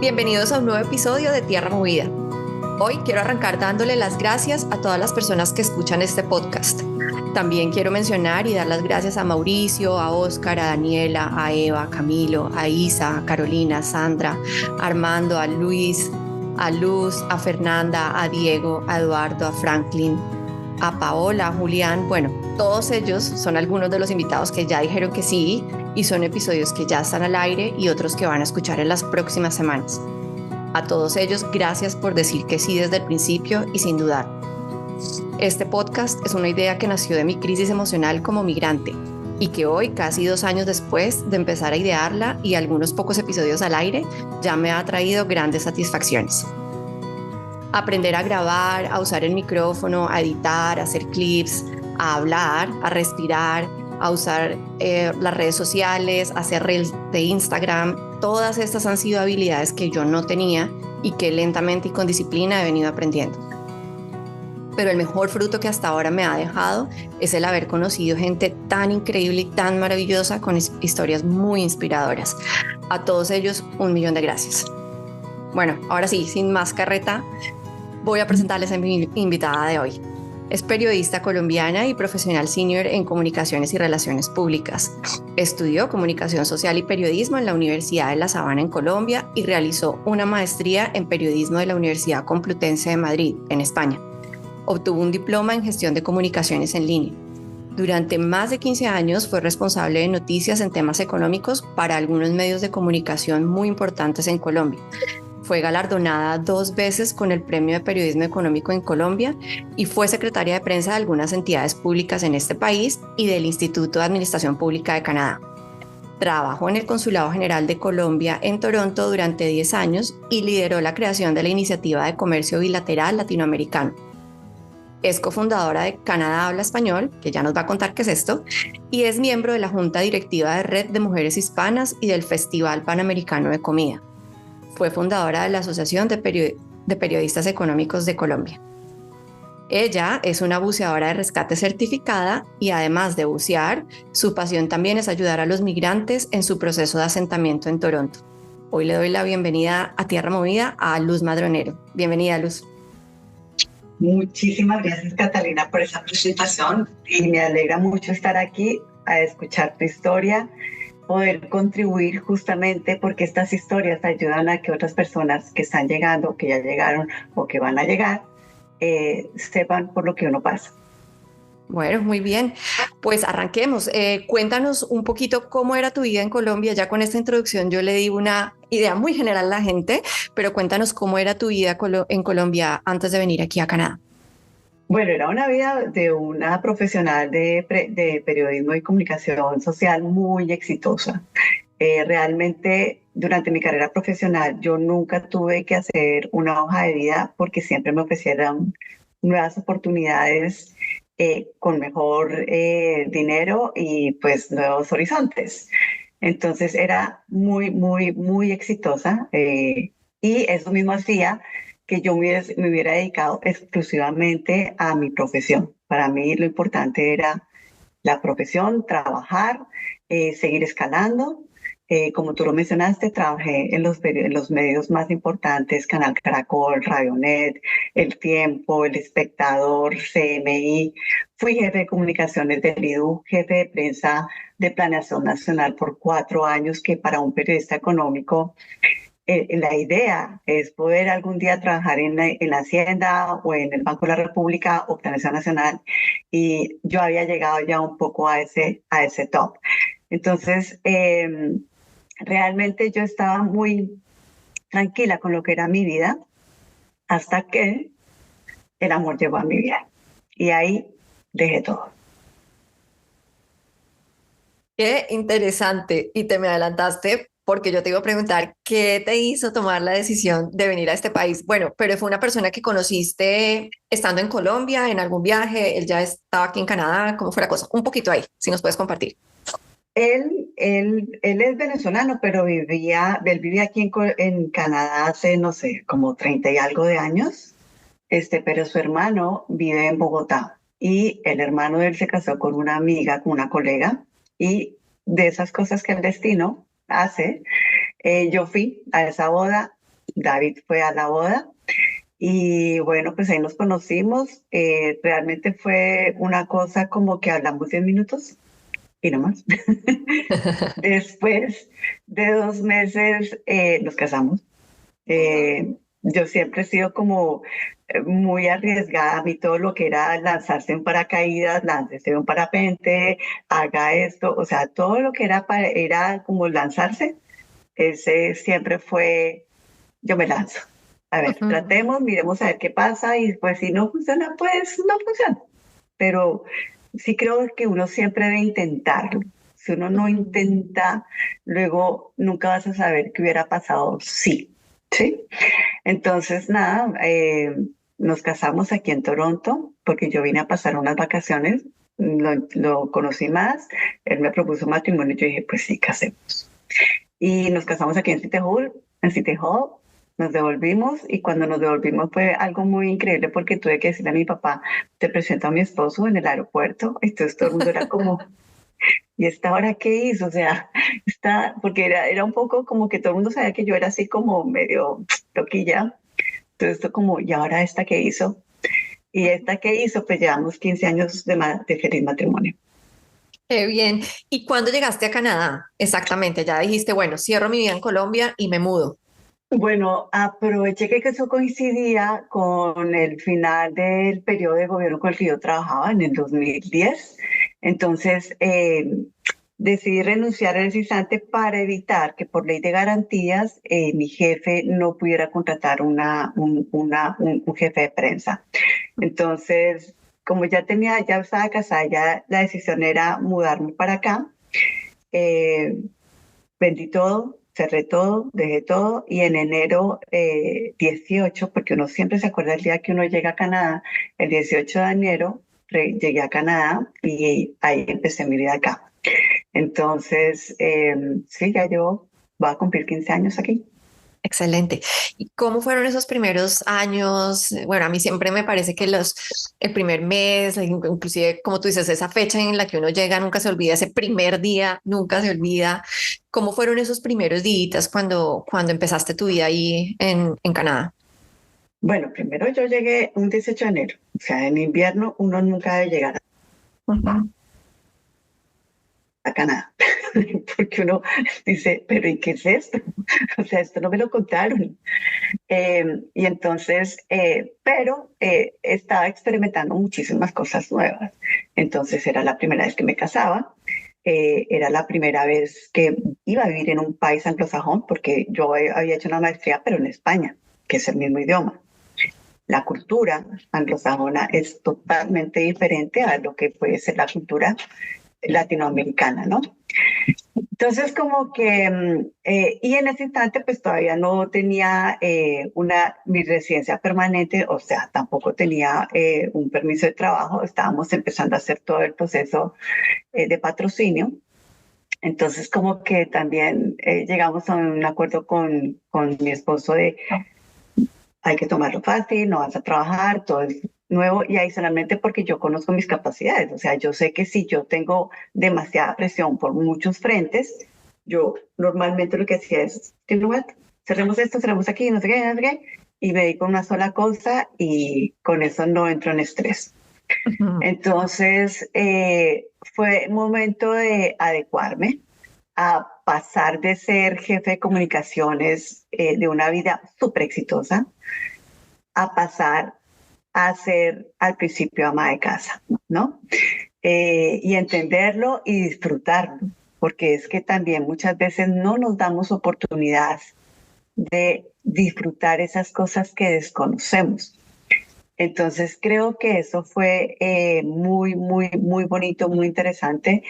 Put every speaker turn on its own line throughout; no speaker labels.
Bienvenidos a un nuevo episodio de Tierra Movida. Hoy quiero arrancar dándole las gracias a todas las personas que escuchan este podcast. También quiero mencionar y dar las gracias a Mauricio, a Óscar, a Daniela, a Eva, a Camilo, a Isa, a Carolina, a Sandra, a Armando, a Luis, a Luz, a Fernanda, a Diego, a Eduardo, a Franklin, a Paola, a Julián. Bueno, todos ellos son algunos de los invitados que ya dijeron que sí y son episodios que ya están al aire y otros que van a escuchar en las próximas semanas. A todos ellos, gracias por decir que sí desde el principio y sin dudar. Este podcast es una idea que nació de mi crisis emocional como migrante y que hoy, casi 2 años después de empezar a idearla y algunos pocos episodios al aire, ya me ha traído grandes satisfacciones. Aprender a grabar, a usar el micrófono, a editar, a hacer clips, a hablar, a respirar, a usar las redes sociales, a hacer reels de Instagram. Todas estas han sido habilidades que yo no tenía y que lentamente y con disciplina he venido aprendiendo. Pero el mejor fruto que hasta ahora me ha dejado es el haber conocido gente tan increíble y tan maravillosa con historias muy inspiradoras. A todos ellos, 1.000.000 de gracias. Bueno, ahora sí, sin más carreta, voy a presentarles a mi invitada de hoy. Es periodista colombiana y profesional senior en comunicaciones y relaciones públicas. Estudió comunicación social y periodismo en la Universidad de La Sabana en Colombia y realizó una maestría en periodismo de la Universidad Complutense de Madrid, en España. Obtuvo un diploma en gestión de comunicaciones en línea. Durante más de 15 años fue responsable de noticias en temas económicos para algunos medios de comunicación muy importantes en Colombia. Fue galardonada 2 veces con el Premio de Periodismo Económico en Colombia y fue secretaria de prensa de algunas entidades públicas en este país y del Instituto de Administración Pública de Canadá. Trabajó en el Consulado General de Colombia en Toronto durante 10 años y lideró la creación de la Iniciativa de Comercio Bilateral Latinoamericano. Es cofundadora de Canadá Habla Español, que ya nos va a contar qué es esto, y es miembro de la Junta Directiva de Red de Mujeres Hispanas y del Festival Panamericano de Comida. Fue fundadora de la Asociación de Periodistas Económicos de Colombia. Ella es una buceadora de rescate certificada y además de bucear, su pasión también es ayudar a los migrantes en su proceso de asentamiento en Toronto. Hoy le doy la bienvenida a Tierra Movida a Luz Madronero. Bienvenida, Luz.
Muchísimas gracias, Catalina, por esa presentación y me alegra mucho estar aquí a escuchar tu historia, poder contribuir justamente porque estas historias ayudan a que otras personas que están llegando, que ya llegaron o que van a llegar, sepan por lo que uno pasa.
Bueno, muy bien. Pues arranquemos. Cuéntanos un poquito cómo era tu vida en Colombia. Ya con esta introducción yo le di una idea muy general a la gente, pero cuéntanos cómo era tu vida en Colombia antes de venir aquí a Canadá.
Bueno, era una vida de una profesional de periodismo y comunicación social muy exitosa. Realmente durante mi carrera profesional yo nunca tuve que hacer una hoja de vida porque siempre me ofrecieron nuevas oportunidades con mejor dinero y pues nuevos horizontes. Entonces era muy, muy, muy exitosa y eso mismo hacía que yo me hubiera dedicado exclusivamente a mi profesión. Para mí lo importante era la profesión, trabajar, seguir escalando. Como tú lo mencionaste, trabajé en los medios más importantes, Canal Caracol, Radionet, El Tiempo, El Espectador, CMI. Fui jefe de comunicaciones del IDU, jefe de prensa de Planeación Nacional por 4 años, que para un periodista económico la idea es poder algún día trabajar en la Hacienda o en el Banco de la República o Planeación Nacional, y yo había llegado ya un poco a ese top. Entonces, realmente yo estaba muy tranquila con lo que era mi vida hasta que el amor llegó a mi vida y ahí dejé todo.
Qué interesante. Y te me adelantaste porque yo te iba a preguntar qué te hizo tomar la decisión de venir a este país. Bueno, pero fue una persona que conociste estando en Colombia, en algún viaje, él ya estaba aquí en Canadá, ¿cómo fue la cosa? Un poquito ahí, si nos puedes compartir.
Él es venezolano, pero él vivía aquí en Canadá hace, no sé, como 30 y algo de años, pero su hermano vive en Bogotá y el hermano de él se casó con una amiga, con una colega, y de esas cosas que el destino hace, yo fui a esa boda David fue a la boda y bueno, pues ahí nos conocimos. Realmente fue una cosa como que hablamos 10 minutos y no más. Después de 2 meses nos casamos. Yo siempre he sido como muy arriesgada. A mí todo lo que era lanzarse en paracaídas, láncese en un parapente, haga esto, o sea, todo lo que era como lanzarse, ese siempre fue, yo me lanzo. A ver,
Ujú.
tratemos, miremos a ver qué pasa y pues si no funciona, pues no funciona. Pero sí creo que uno siempre debe intentarlo. Si uno no
Ujú.
intenta, luego nunca vas a saber qué hubiera pasado. Sí, sí. Entonces, nada, nos casamos aquí en Toronto porque yo vine a pasar unas vacaciones. Lo conocí más, él me propuso matrimonio y yo dije, pues sí, casemos. Y nos casamos aquí en City Hall, nos devolvimos y cuando nos devolvimos fue algo muy increíble porque tuve que decirle a mi papá, te presento a mi esposo en el aeropuerto. Entonces todo el mundo era como, ¿y esta hora qué hizo? O sea, porque era un poco como que todo el mundo sabía que yo era así como medio loquilla. Entonces esto como, ¿y ahora esta qué hizo? Y esta que hizo, pues llevamos 15 años de feliz matrimonio.
Qué bien. ¿Y cuándo llegaste a Canadá? Exactamente, ya dijiste, bueno, cierro mi vida en Colombia y me mudo.
Bueno, aproveché que eso coincidía con el final del periodo de gobierno con el que yo trabajaba en el 2010. Entonces, decidí renunciar al instante para evitar que por ley de garantías mi jefe no pudiera contratar un jefe de prensa. Entonces, como ya estaba casada, ya la decisión era mudarme para acá. eh, Vendí todo, cerré todo, dejé todo y en enero 18, porque uno siempre se acuerda el día que uno llega a Canadá, el 18 de enero llegué a Canadá y ahí empecé mi vida acá. Entonces, sí, ya llevo, voy a cumplir 15 años aquí.
Excelente. ¿Y cómo fueron esos primeros años? Bueno, a mí siempre me parece que el primer mes, inclusive como tú dices, esa fecha en la que uno llega nunca se olvida, ese primer día nunca se olvida. ¿Cómo fueron esos primeros días cuando empezaste tu vida ahí en Canadá?
Bueno, primero yo llegué un 18 de enero, o sea, en invierno uno nunca debe llegar
Ujú.
a Canadá, porque uno dice, pero ¿y qué es esto? O sea, esto no me lo contaron. Y entonces, pero estaba experimentando muchísimas cosas nuevas. Entonces era la primera vez que me casaba, era la primera vez que iba a vivir en un país anglosajón, porque yo había hecho una maestría, pero en España, que es el mismo idioma. La cultura anglosajona es totalmente diferente a lo que puede ser la cultura latinoamericana, ¿no? Entonces, como que, y en ese instante, pues todavía no tenía mi residencia permanente, o sea, tampoco tenía un permiso de trabajo, estábamos empezando a hacer todo el proceso de patrocinio. Entonces, como que también llegamos a un acuerdo con mi esposo de hay que tomarlo fácil, no vas a trabajar, todo es nuevo y adicionalmente porque yo conozco mis capacidades, o sea, yo sé que si yo tengo demasiada presión por muchos frentes, yo normalmente lo que hacía es, you know what? Cerremos esto, cerremos aquí, no sé qué, no sé qué, y me dedico a una sola cosa y con eso no entro en estrés.
Ujú.
Entonces, fue momento de adecuarme a pasar de ser jefe de comunicaciones de una vida súper exitosa a pasar a ser al principio ama de casa, ¿no? Y entenderlo y disfrutarlo, porque es que también muchas veces no nos damos oportunidad de disfrutar esas cosas que desconocemos. Entonces creo que eso fue muy, muy, muy bonito, muy interesante.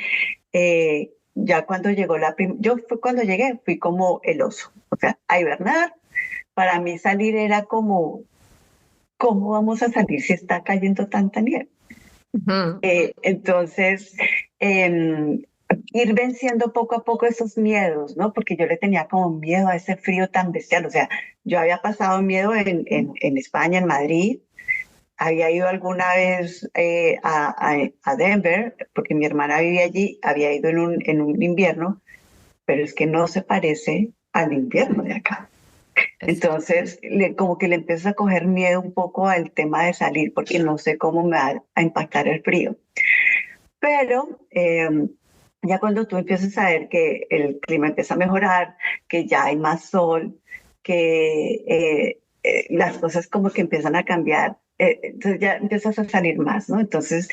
Ya cuando llegó yo fue cuando llegué, fui como el oso, o sea, a hibernar. Para mí salir era como, ¿cómo vamos a salir si está cayendo tanta nieve?
Ujú.
Entonces, ir venciendo poco a poco esos miedos, ¿no? Porque yo le tenía como miedo a ese frío tan bestial. O sea, yo había pasado miedo en España, en Madrid. Había ido alguna vez a Denver, porque mi hermana vivía allí, había ido en un invierno, pero es que no se parece al invierno de acá. Entonces, como que le empiezo a coger miedo un poco al tema de salir, porque no sé cómo me va a impactar el frío. Pero ya cuando tú empiezas a ver que el clima empieza a mejorar, que ya hay más sol, que las cosas como que empiezan a cambiar, entonces ya empiezas a salir más, ¿no? Entonces,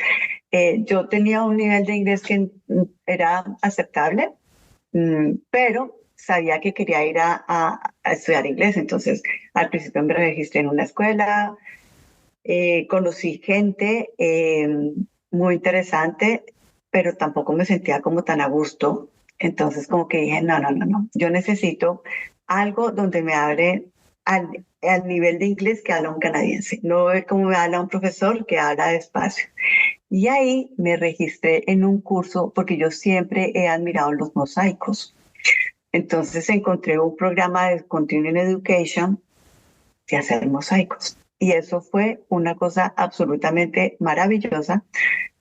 yo tenía un nivel de inglés que era aceptable, pero sabía que quería ir a estudiar inglés. Entonces, al principio me registré en una escuela, conocí gente muy interesante, pero tampoco me sentía como tan a gusto. Entonces, como que dije, no, no, no, no, yo necesito algo donde me abre al nivel de inglés que habla un canadiense, no es como me habla un profesor que habla despacio. Y ahí me registré en un curso porque yo siempre he admirado los mosaicos. Entonces encontré un programa de Continuing Education de hacer mosaicos. Y eso fue una cosa absolutamente maravillosa,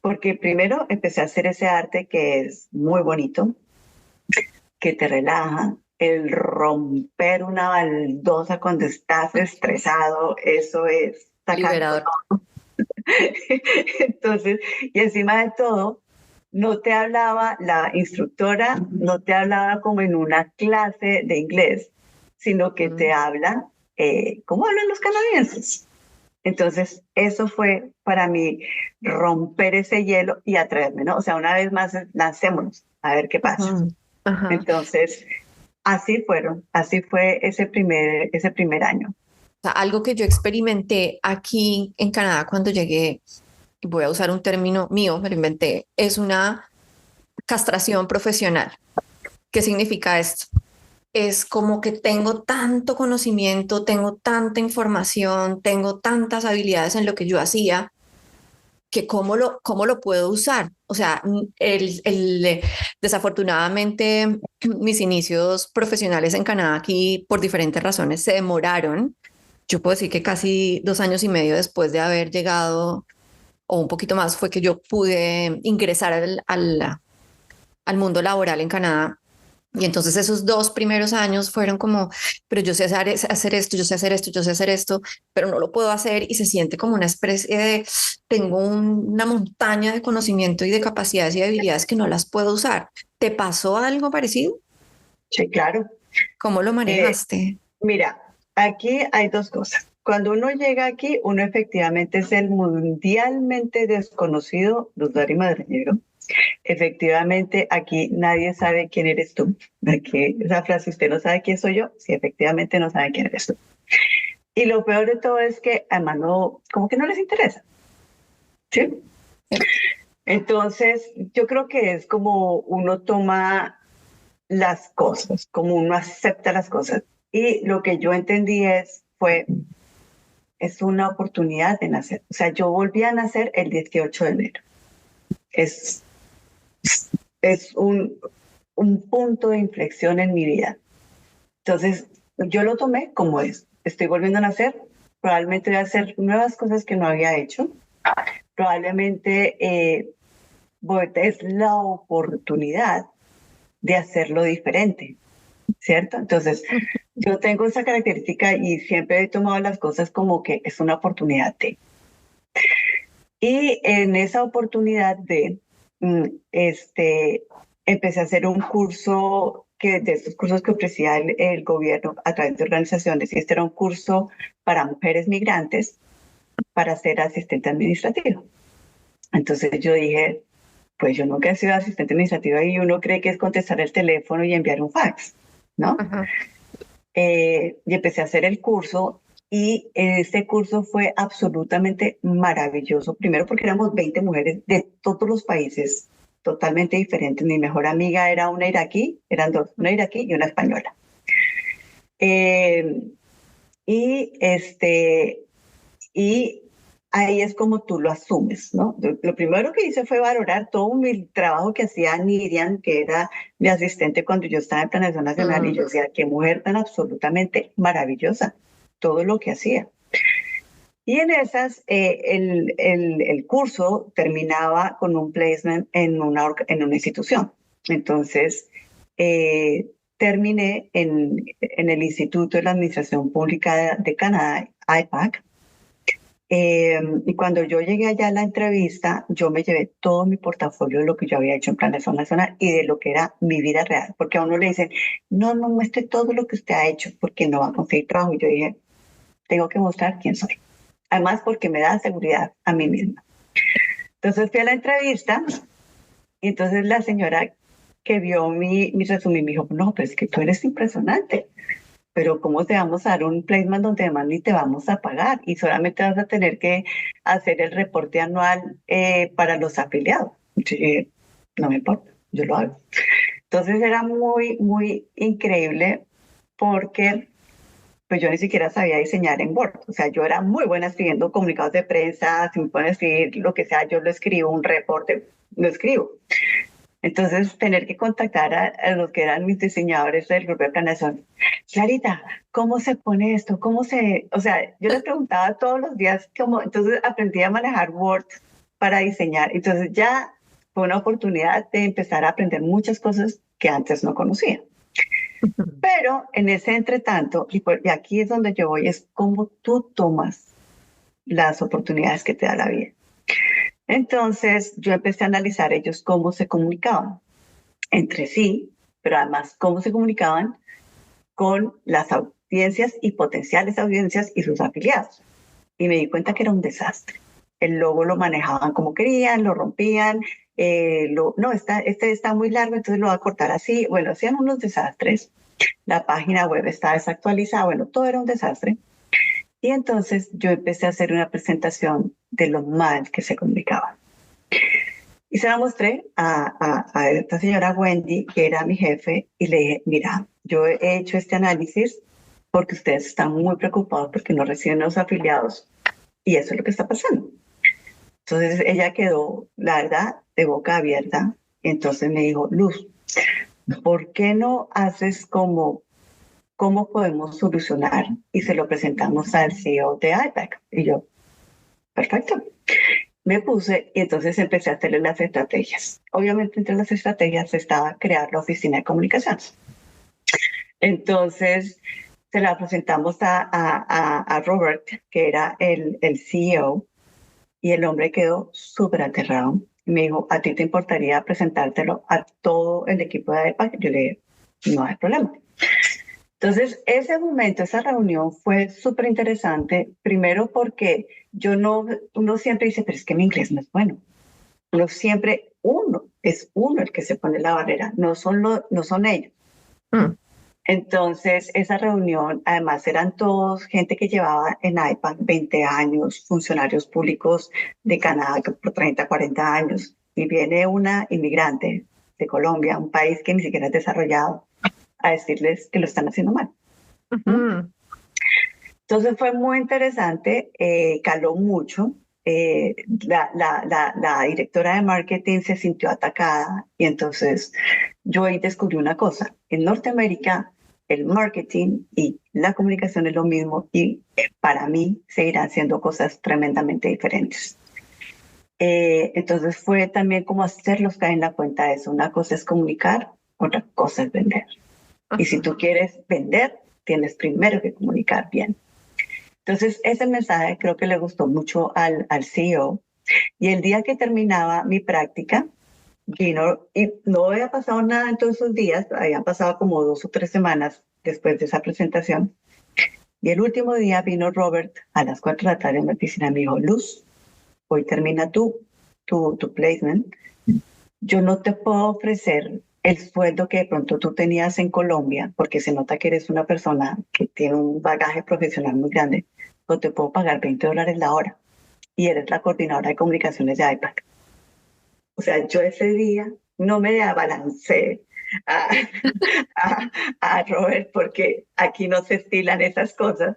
porque primero empecé a hacer ese arte que es muy bonito, que te relaja. El romper una baldosa cuando estás estresado, eso es sacarlo.
Liberador.
Entonces, y encima de todo, no te hablaba, la instructora no te hablaba como en una clase de inglés, sino que te habla como hablan los canadienses. Entonces, eso fue para mí romper ese hielo y atreverme, ¿no? O sea, una vez más, lancémonos a ver qué pasa.
Ajá.
Entonces, así fue ese primer año.
O sea, algo que yo experimenté aquí en Canadá cuando llegué, voy a usar un término mío, me lo inventé, es una castración profesional. ¿Qué significa esto? Es como que tengo tanto conocimiento, tengo tanta información, tengo tantas habilidades en lo que yo hacía, que cómo lo puedo usar. O sea, desafortunadamente mis inicios profesionales en Canadá aquí por diferentes razones se demoraron. Yo puedo decir que casi 2 años y medio después de haber llegado, o un poquito más, fue que yo pude ingresar al mundo laboral en Canadá. Y entonces esos 2 primeros años fueron como, pero yo sé hacer esto, yo sé hacer esto, yo sé hacer esto, pero no lo puedo hacer y se siente como una especie de, tengo una montaña de conocimiento y de capacidades y de habilidades que no las puedo usar. ¿Te pasó algo parecido?
Sí, claro.
¿Cómo lo
Eh,
manejaste?
Mira, aquí hay dos cosas. Cuando uno llega aquí, uno efectivamente es el mundialmente desconocido Luzari Madreñero. Efectivamente, aquí nadie sabe quién eres tú. Aquí, esa frase, usted no sabe quién soy yo, sí, efectivamente no sabe quién eres tú. Y lo peor de todo es que además no, como que no les interesa. ¿Sí? Entonces, yo creo que es como uno toma las cosas, como uno acepta las cosas. Y lo que yo entendí es una oportunidad de nacer. O sea, yo volví a nacer el 18 de enero. Es, es un punto de inflexión en mi vida. Entonces, yo lo tomé como es. Estoy volviendo a nacer, probablemente voy a hacer nuevas cosas que no había hecho. Probablemente es la oportunidad de hacerlo diferente, ¿cierto? Entonces, yo tengo esa característica y siempre he tomado las cosas como que es una oportunidad de. Y en esa oportunidad de, empecé a hacer un curso de estos cursos que ofrecía el gobierno a través de organizaciones, y este era un curso para mujeres migrantes para ser asistente administrativo. Entonces yo dije, pues yo nunca he sido asistente administrativa y uno cree que es contestar el teléfono y enviar un fax, ¿no?
Ajá.
Y empecé a hacer el curso y este curso fue absolutamente maravilloso. Primero porque éramos 20 mujeres de todos los países, totalmente diferentes. Mi mejor amiga era una iraquí, eran dos, una iraquí y una española. Eh, y, y ahí es como tú lo asumes, ¿no? Lo primero que hice fue valorar todo mi trabajo que hacía Nirian, que era mi asistente cuando yo estaba en Planeación Nacional, y yo decía, qué mujer tan absolutamente maravillosa, todo lo que hacía. Y en esas, el curso terminaba con un placement en una institución. Entonces, terminé en el Instituto de la Administración Pública de Canadá, IPAC. Y cuando yo llegué allá a la entrevista, yo me llevé todo mi portafolio de lo que yo había hecho en Planeación Nacional y de lo que era mi vida real, porque a uno le dicen, no, no muestre todo lo que usted ha hecho porque no va a conseguir trabajo. Y yo dije, tengo que mostrar quién soy. Además, porque me da seguridad a mí misma. Entonces fui a la entrevista y entonces la señora que vio mi resumen me dijo, no, pero es que tú eres impresionante. Pero ¿cómo te vamos a dar un placement donde además ni te vamos a pagar? Y solamente vas a tener que hacer el reporte anual para los afiliados. Yo dije, no me importa, yo lo hago. Entonces era muy, muy increíble porque pues yo ni siquiera sabía diseñar en Word. O sea, yo era muy buena escribiendo comunicados de prensa, si me pueden escribir lo que sea, yo lo escribo, un reporte, lo escribo. Entonces, tener que contactar a los que eran mis diseñadores del grupo de planeación. Clarita, ¿cómo se pone esto? ¿Cómo se...? O sea, yo les preguntaba todos los días cómo... Entonces, aprendí a manejar Word para diseñar. Entonces, ya fue una oportunidad de empezar a aprender muchas cosas que antes no conocía. Pero en ese entretanto, y aquí es donde yo voy, es cómo tú tomas las oportunidades que te da la vida. Entonces yo empecé a analizar ellos cómo se comunicaban entre sí, pero además cómo se comunicaban con las audiencias y potenciales audiencias y sus afiliados. Y me di cuenta que era un desastre. El logo lo manejaban como querían, lo rompían, no, este está muy largo, entonces lo voy a cortar así. Bueno, hacían unos desastres. La página web estaba desactualizada, bueno, todo era un desastre. Y entonces yo empecé a hacer una presentación de lo mal que se comunicaban. Y se la mostré a esta señora Wendy, que era mi jefe, y le dije, mira, yo he hecho este análisis porque ustedes están muy preocupados porque no reciben los afiliados y eso es lo que está pasando. Entonces ella quedó, la verdad, de boca abierta. Entonces me dijo, Luz, ¿por qué no haces como cómo podemos solucionar? Y se lo presentamos al CEO de IPAC. Y yo, perfecto. Me puse y entonces empecé a hacerle las estrategias. Obviamente entre las estrategias estaba crear la oficina de comunicaciones. Entonces se la presentamos a Robert, que era el CEO, y el hombre quedó súper aterrado. Y me dijo, ¿a ti te importaría presentártelo a todo el equipo de IPAC? Yo le dije, no hay problema. Entonces, ese momento, esa reunión fue súper interesante, primero porque uno siempre dice, pero es que mi inglés no es bueno. Es uno el que se pone la barrera, no son ellos. Mm. Entonces, esa reunión, además eran todos gente que llevaba en IPAC 20 años, funcionarios públicos de Canadá por 30, 40 años, y viene una inmigrante de Colombia, un país que ni siquiera es desarrollado, a decirles que lo están haciendo mal. Uh-huh. Entonces fue muy interesante, caló mucho. La directora de marketing se sintió atacada y entonces yo ahí descubrí una cosa. En Norteamérica el marketing y la comunicación es lo mismo y para mí seguirán siendo cosas tremendamente diferentes. Entonces fue también como hacerlos caer en la cuenta de eso. Una cosa es comunicar, otra cosa es vender. Y si tú quieres vender, tienes primero que comunicar bien. Entonces, ese mensaje creo que le gustó mucho al CEO. Y el día que terminaba mi práctica, vino, y no había pasado nada en todos esos días, habían pasado como 2 o 3 semanas después de esa presentación. Y el último día vino Robert a las 4 de la tarde en mi oficina y me dijo, Luz, hoy termina tu placement. Yo no te puedo ofrecer el sueldo que de pronto tú tenías en Colombia, porque se nota que eres una persona que tiene un bagaje profesional muy grande, no te puedo pagar $20 la hora y eres la coordinadora de comunicaciones de IPAC. O sea, yo ese día no me abalancé a Robert porque aquí no se estilan esas cosas,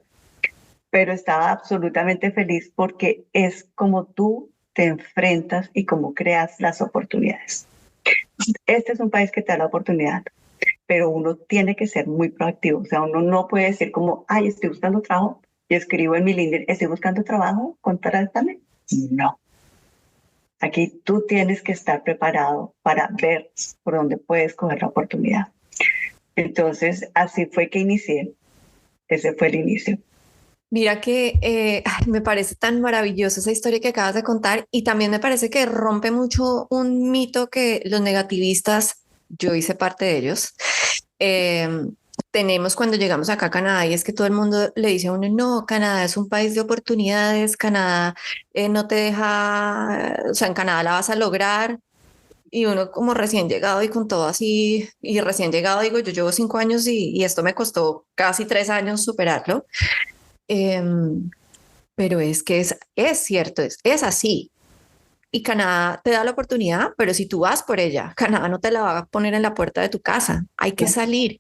pero estaba absolutamente feliz porque es como tú te enfrentas y cómo creas las oportunidades. Este es un país que te da la oportunidad, pero uno tiene que ser muy proactivo. O sea, uno no puede decir como, ay, estoy buscando trabajo y escribo en mi LinkedIn, estoy buscando trabajo, contrátame. No. Aquí tú tienes que estar preparado para ver por dónde puedes coger la oportunidad. Entonces, así fue que inicié. Ese fue el inicio.
Mira que me parece tan maravillosa esa historia que acabas de contar y también me parece que rompe mucho un mito que los negativistas, yo hice parte de ellos, eh, tenemos cuando llegamos acá a Canadá y es que todo el mundo le dice a uno, no, Canadá es un país de oportunidades, Canadá no te deja, o sea, en Canadá la vas a lograr. Y uno como recién llegado y con todo así, y recién llegado digo, yo llevo 5 años y esto me costó casi 3 años superarlo. Em, pero es que es cierto, es así. Y Canadá te da la oportunidad, pero si tú vas por ella, Canadá no te la va a poner en la puerta de tu casa. Hay que salir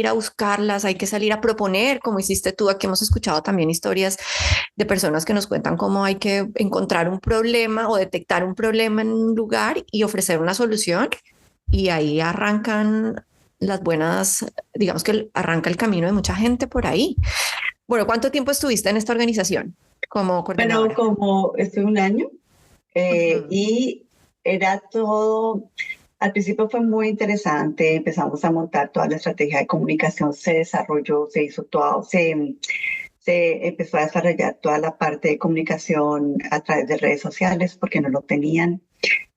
a buscarlas, hay que salir a proponer, como hiciste tú. Aquí hemos escuchado también historias de personas que nos cuentan cómo hay que encontrar un problema o detectar un problema en un lugar y ofrecer una solución. Y ahí arrancan las buenas, digamos que arranca el camino de mucha gente por ahí. Bueno, ¿cuánto tiempo estuviste en esta organización como
Bueno,
coordinadora?
como estuve un año
Ujú.
y era todo, al principio fue muy interesante, empezamos a montar toda la estrategia de comunicación, se desarrolló, se hizo todo, se empezó a desarrollar toda la parte de comunicación a través de redes sociales porque no lo tenían.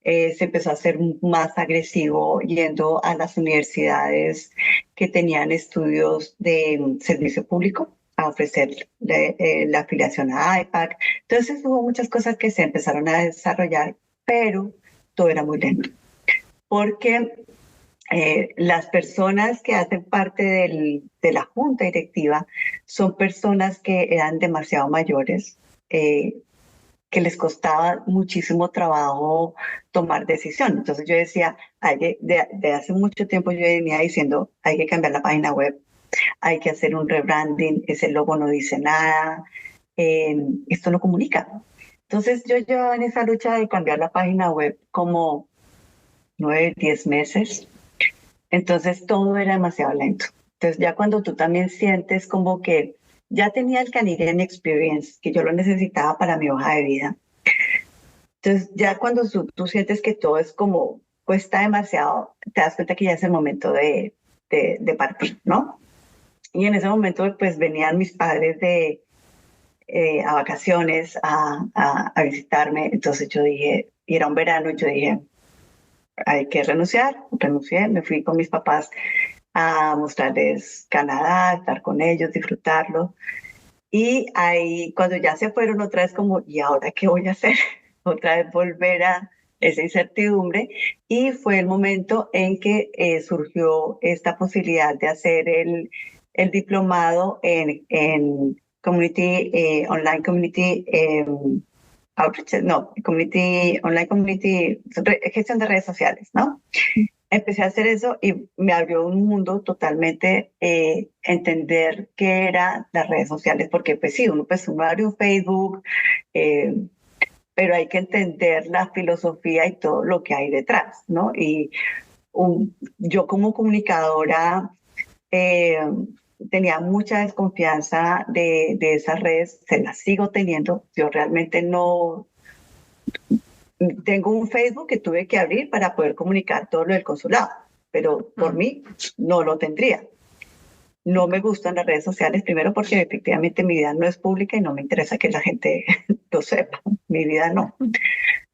Se empezó a hacer más agresivo yendo a las universidades que tenían estudios de servicio público a ofrecer la afiliación a IPAC. Entonces hubo muchas cosas que se empezaron a desarrollar, pero todo era muy lento, porque las personas que hacen parte de la junta directiva son personas que eran demasiado mayores, que les costaba muchísimo trabajo tomar decisión. Entonces yo decía, de hace mucho tiempo yo venía diciendo, hay que cambiar la página web, hay que hacer un rebranding, ese logo no dice nada, esto no comunica. Entonces yo llevaba en esa lucha de cambiar la página web como 9, 10 meses. Entonces todo era demasiado lento. Entonces ya cuando tú también sientes como que ya tenía el Canadian Experience, que yo lo necesitaba para mi hoja de vida. Entonces ya cuando tú sientes que todo es como cuesta demasiado, te das cuenta que ya es el momento de partir, ¿no? Y en ese momento pues venían mis padres a vacaciones a visitarme. Entonces yo dije, y era un verano, y yo dije, hay que renunciar. Renuncié, me fui con mis papás a mostrarles Canadá, estar con ellos, disfrutarlo. Y ahí, cuando ya se fueron otra vez como, ¿y ahora qué voy a hacer? Otra vez volver a esa incertidumbre. Y fue el momento en que surgió esta posibilidad de hacer el diplomado en Community, Online Community Outreach, no, Community, Online Community, gestión de redes sociales, ¿no? Empecé a hacer eso y me abrió un mundo totalmente, entender qué eran las redes sociales, porque pues sí, uno abre un Facebook, eh, pero hay que entender la filosofía y todo lo que hay detrás, ¿no? Y yo como comunicadora eh, tenía mucha desconfianza de esas redes, se las sigo teniendo, yo realmente no, tengo un Facebook que tuve que abrir para poder comunicar todo lo del consulado, pero por
Mm.
mí no lo tendría. No me gustan las redes sociales, primero porque efectivamente mi vida no es pública y no me interesa que la gente lo sepa. Mi vida no.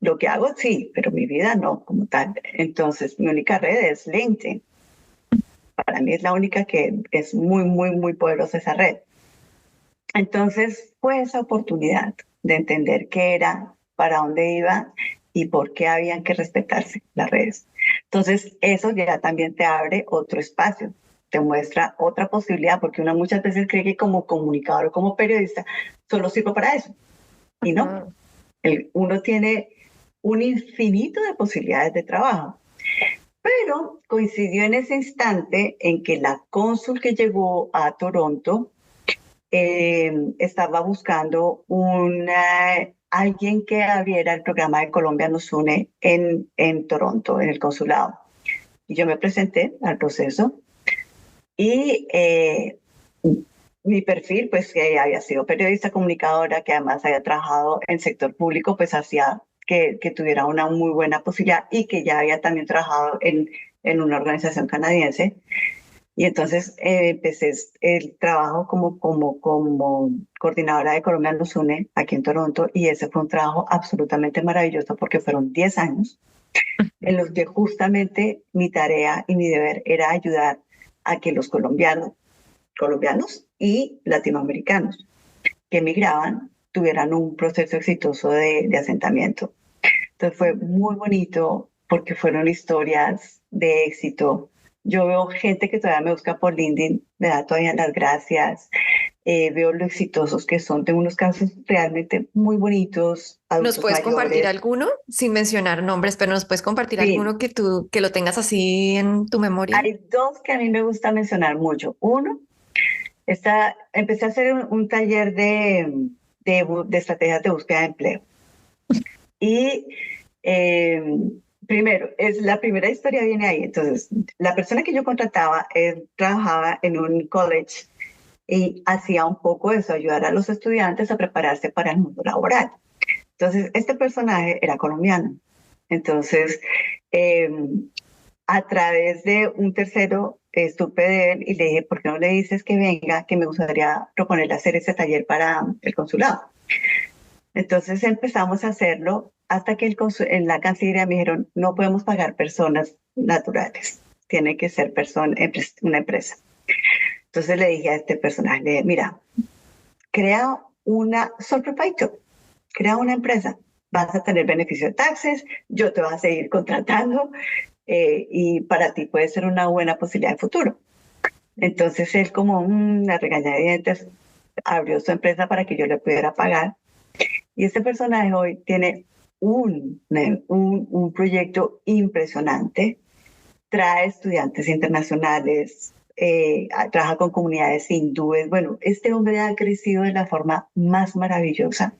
Lo que hago sí, pero mi vida no como tal. Entonces, mi única red es LinkedIn. Para mí es la única que es muy, muy, muy poderosa esa red. Entonces, fue esa oportunidad de entender qué era, para dónde iba y por qué habían que respetarse las redes. Entonces, eso ya también te abre otro espacio, te muestra otra posibilidad, porque uno muchas veces cree que como comunicador o como periodista solo sirvo para eso. Y no,
Ajá.
uno tiene un infinito de posibilidades de trabajo. Pero coincidió en ese instante en que la cónsul que llegó a Toronto estaba buscando alguien que abriera el programa de Colombia Nos Une en Toronto, en el consulado. Y yo me presenté al proceso y mi perfil, pues que había sido periodista comunicadora, que además había trabajado en sector público, pues hacía que tuviera una muy buena posibilidad y que ya había también trabajado en una organización canadiense. Y entonces empecé el trabajo como coordinadora de Colombia Nos Une aquí en Toronto, y ese fue un trabajo absolutamente maravilloso porque fueron 10 años en los que justamente mi tarea y mi deber era ayudar a que los colombianos y latinoamericanos que emigraban tuvieran un proceso exitoso de asentamiento. Entonces fue muy bonito porque fueron historias de éxito. Yo veo gente que todavía me busca por LinkedIn, me da todavía las gracias, veo lo exitosos que son. Tengo unos casos realmente muy bonitos,
¿Nos
adultos
puedes compartir
mayores.
alguno sin mencionar nombres, pero nos puedes compartir
Sí,
alguno que tú que lo tengas así en tu memoria?
hay dos que a mí me gusta mencionar mucho. Uno, empecé a hacer un taller de estrategias de búsqueda de empleo. Y eh, primero, la primera historia viene ahí. Entonces, la persona que yo contrataba trabajaba en un college y hacía un poco eso, ayudar a los estudiantes a prepararse para el mundo laboral. Entonces, este personaje era colombiano. Entonces, eh, a través de un tercero, supe de él y le dije, ¿por qué no le dices que venga, que me gustaría proponerle hacer ese taller para el consulado? Entonces empezamos a hacerlo hasta que en la Cancillería me dijeron, no podemos pagar personas naturales, tiene que ser una empresa. Entonces le dije a este personaje, mira, crea una sole proprietor, crea una empresa, vas a tener beneficio de taxes, yo te voy a seguir contratando y para ti puede ser una buena posibilidad de futuro. Entonces él como una regañadientes abrió su empresa para que yo le pudiera pagar. Y este personaje hoy tiene un proyecto impresionante, trae estudiantes internacionales, trabaja con comunidades hindúes. Bueno, este hombre ha crecido de la forma más maravillosa.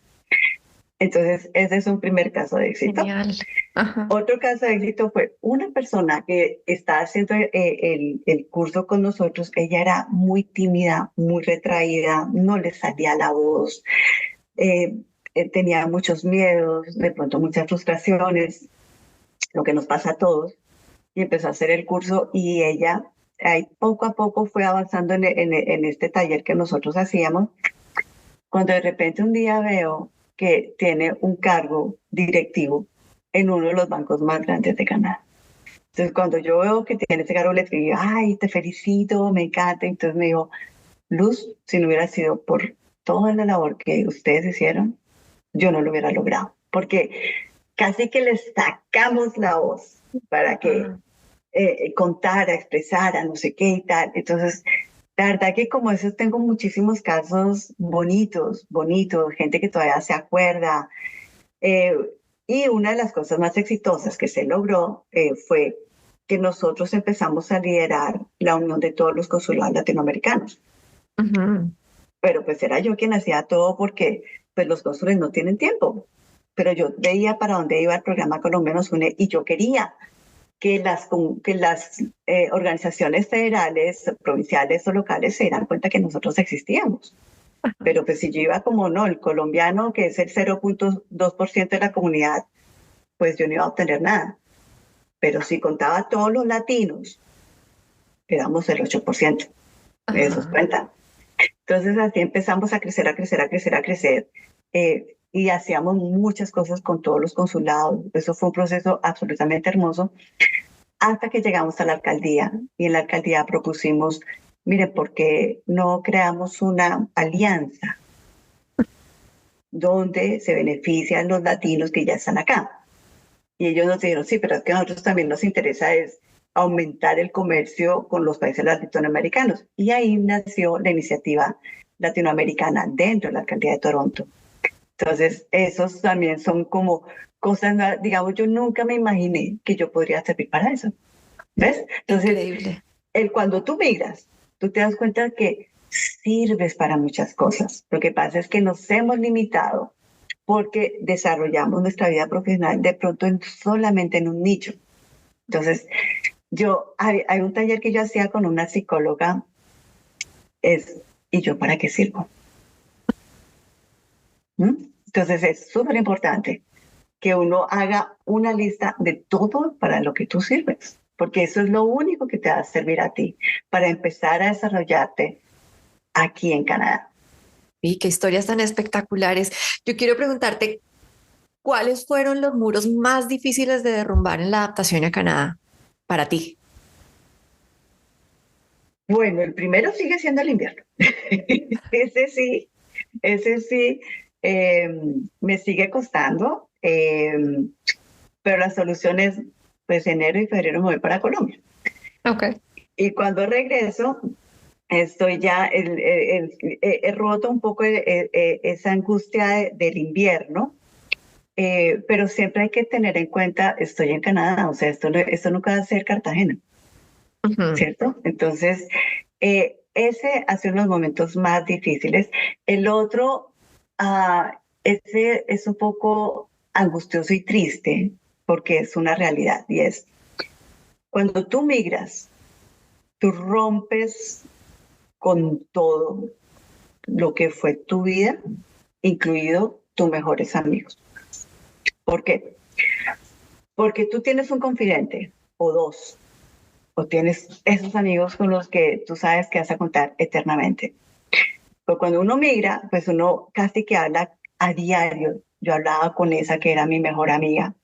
Entonces, ese es un primer caso de éxito.
Genial. Ajá.
Otro caso de éxito fue una persona que está haciendo el curso con nosotros. Ella era muy tímida, muy retraída, no le salía la voz. Eh, tenía muchos miedos, de pronto muchas frustraciones, lo que nos pasa a todos, y empezó a hacer el curso y ella ahí poco a poco fue avanzando en este taller que nosotros hacíamos, cuando de repente un día veo que tiene un cargo directivo en uno de los bancos más grandes de Canadá. Entonces, cuando yo veo que tiene ese cargo, le digo, ay, te felicito, me encanta. Entonces me dijo, Luz, si no hubiera sido por toda la labor que ustedes hicieron, yo no lo hubiera logrado, porque casi que le sacamos la voz para que
Ah,
contara, expresara, no sé qué y tal. Entonces, la verdad que como esos tengo muchísimos casos bonitos, bonitos, gente que todavía se acuerda. Eh, y una de las cosas más exitosas que se logró fue que nosotros empezamos a liderar la unión de todos los consulados latinoamericanos.
ujú.
Pero pues era yo quien hacía todo porque pues los cónsules no tienen tiempo. Pero yo veía para dónde iba el programa Colombia Nos Une y yo quería que las organizaciones federales, provinciales o locales se dieran cuenta que nosotros existíamos. Pero pues si yo iba como no, el colombiano, que es el 0.2% de la comunidad, pues yo no iba a obtener nada. Pero si contaba a todos los latinos, éramos el 8%. Eso es
Ajá.
cuenta. Entonces así empezamos a crecer, a crecer, a crecer, a crecer. Y hacíamos muchas cosas con todos los consulados. Eso fue un proceso absolutamente hermoso hasta que llegamos a la alcaldía. Y en la alcaldía propusimos, mire, ¿por qué no creamos una alianza donde se benefician los latinos que ya están acá? Y ellos nos dijeron, sí, pero es que a nosotros también nos interesa es aumentar el comercio con los países latinoamericanos. Y ahí nació la iniciativa latinoamericana dentro de la alcaldía de Toronto. Entonces, esos también son como cosas, digamos, yo nunca me imaginé que yo podría servir para eso. ¿Ves? Entonces,
Increíble.
cuando tú migras, tú te das cuenta que sirves para muchas cosas. Lo que pasa es que nos hemos limitado porque desarrollamos nuestra vida profesional de pronto solamente en un nicho. Entonces, hay un taller que yo hacía con una psicóloga, ¿y yo para qué sirvo? ¿Mm? Entonces, es súper importante que uno haga una lista de todo para lo que tú sirves. porque eso es lo único que te va a servir a ti para empezar a desarrollarte aquí en Canadá.
Y qué historias tan espectaculares. Yo quiero preguntarte, ¿cuáles fueron los muros más difíciles de derrumbar en la adaptación a Canadá para ti?
Bueno, el primero sigue siendo el invierno. Ese sí, me sigue costando, pero la solución es, pues enero y febrero me voy para Colombia.
Ok.
Y cuando regreso, estoy ya, he roto un poco esa angustia del invierno, pero siempre hay que tener en cuenta, estoy en Canadá, o sea, esto nunca va a ser Cartagena,
Ujú.
¿cierto? Entonces, ese ha sido uno de los momentos más difíciles. El otro, ese es un poco angustioso y triste, porque es una realidad, y es, cuando tú migras, tú rompes con todo lo que fue tu vida, incluido tus mejores amigos. ¿Por qué? Porque tú tienes un confidente o dos, o tienes esos amigos con los que tú sabes que vas a contar eternamente. Pero cuando uno migra, pues uno casi que habla a diario. Yo hablaba con esa que era mi mejor amiga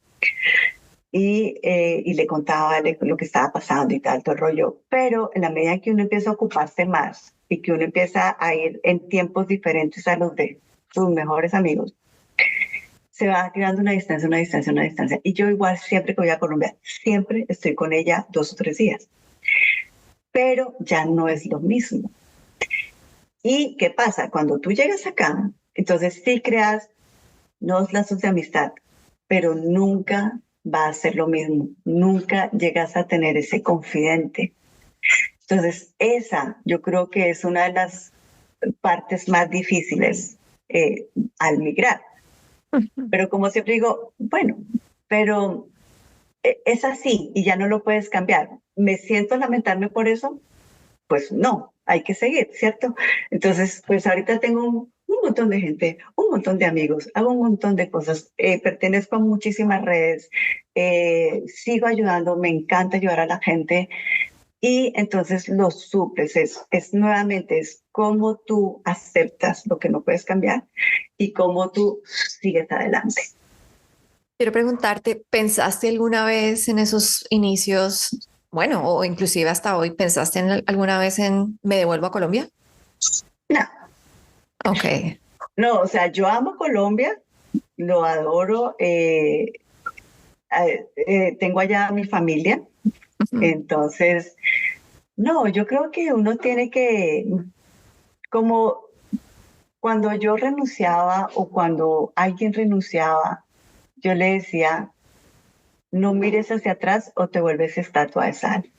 y le contaba lo que estaba pasando y tal, todo el rollo. Pero en la medida que uno empieza a ocuparse más y que uno empieza a ir en tiempos diferentes a los de sus mejores amigos, se va creando una distancia, una distancia, una distancia. Y yo igual siempre que voy a Colombia, siempre estoy con ella 2 o 3 días. Pero ya no es lo mismo. ¿Y qué pasa? Cuando tú llegas acá, entonces sí creas nuevos lazos de amistad, pero nunca va a ser lo mismo. Nunca llegas a tener ese confidente. Entonces, esa yo creo que es una de las partes más difíciles al migrar. Pero como siempre digo, bueno, pero es así y ya no lo puedes cambiar. ¿Me siento lamentarme por eso? Pues no, hay que seguir, ¿cierto? Entonces, pues ahorita tengo un montón de gente, un montón de amigos, hago un montón de cosas, pertenezco a muchísimas redes, sigo ayudando, me encanta ayudar a la gente y entonces lo suples, es nuevamente, es cómo tú aceptas lo que no puedes cambiar y cómo tú sigues adelante.
Quiero preguntarte, ¿pensaste alguna vez en esos inicios, bueno, o inclusive hasta hoy, pensaste en alguna vez en me devuelvo a Colombia?
No,
Ok.
no, o sea, yo amo Colombia, lo adoro, tengo allá mi familia,
Ujú.
entonces, no, yo creo que uno tiene que, como cuando yo renunciaba o cuando alguien renunciaba, yo le decía, no mires hacia atrás o te vuelves estatua de sal.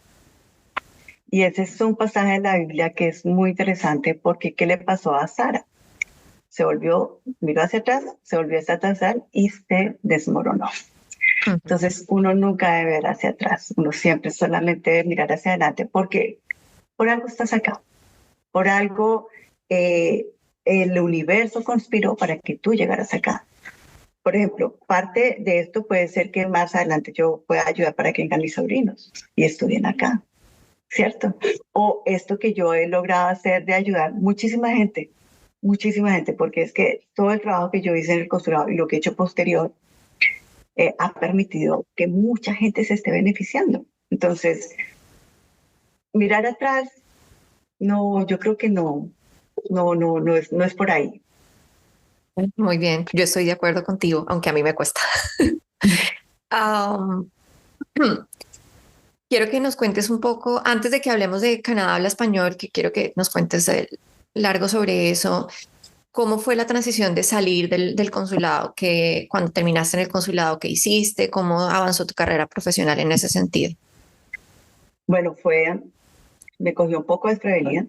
Y ese es un pasaje de la Biblia que es muy interesante porque ¿qué le pasó a Sara? Se volvió, miró hacia atrás, se volvió estatua de sal y se desmoronó.
Ujú.
Entonces uno nunca debe ver hacia atrás, uno siempre solamente debe mirar hacia adelante porque por algo estás acá, por algo eh, el universo conspiró para que tú llegaras acá. Por ejemplo, parte de esto puede ser que más adelante yo pueda ayudar para que vengan mis sobrinos y estudien acá, ¿cierto? O esto que yo he logrado hacer de ayudar muchísima gente, porque es que todo el trabajo que yo hice en el consulado y lo que he hecho posterior ha permitido que mucha gente se esté beneficiando. Entonces, mirar atrás, no, yo creo que no, no es por ahí.
Muy bien, yo estoy de acuerdo contigo, aunque a mí me cuesta. Am, quiero que nos cuentes un poco, antes de que hablemos de Canadá habla español, que quiero que nos cuentes largo sobre eso. ¿Cómo fue la transición de salir del consulado? Que cuando terminaste en el consulado, ¿qué hiciste? ¿Cómo avanzó tu carrera profesional en ese sentido?
Bueno, me cogió un poco desprevenida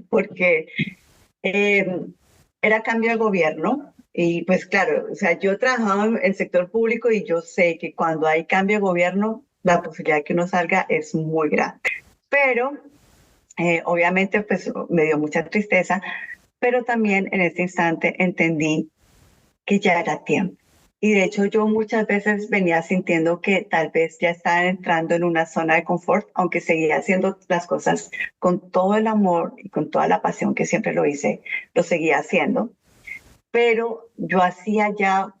porque eh, era cambio de gobierno y pues claro, o sea, yo trabajaba en el sector público y yo sé que cuando hay cambio de gobierno, la posibilidad de que uno salga es muy grande. Pero obviamente pues me dio mucha tristeza, pero también en este instante entendí que ya era tiempo Y de hecho yo muchas veces venía sintiendo que tal vez ya estaba entrando en una zona de confort, aunque seguía haciendo las cosas con todo el amor y con toda la pasión que siempre lo hice, lo seguía haciendo. Pero yo hacía ya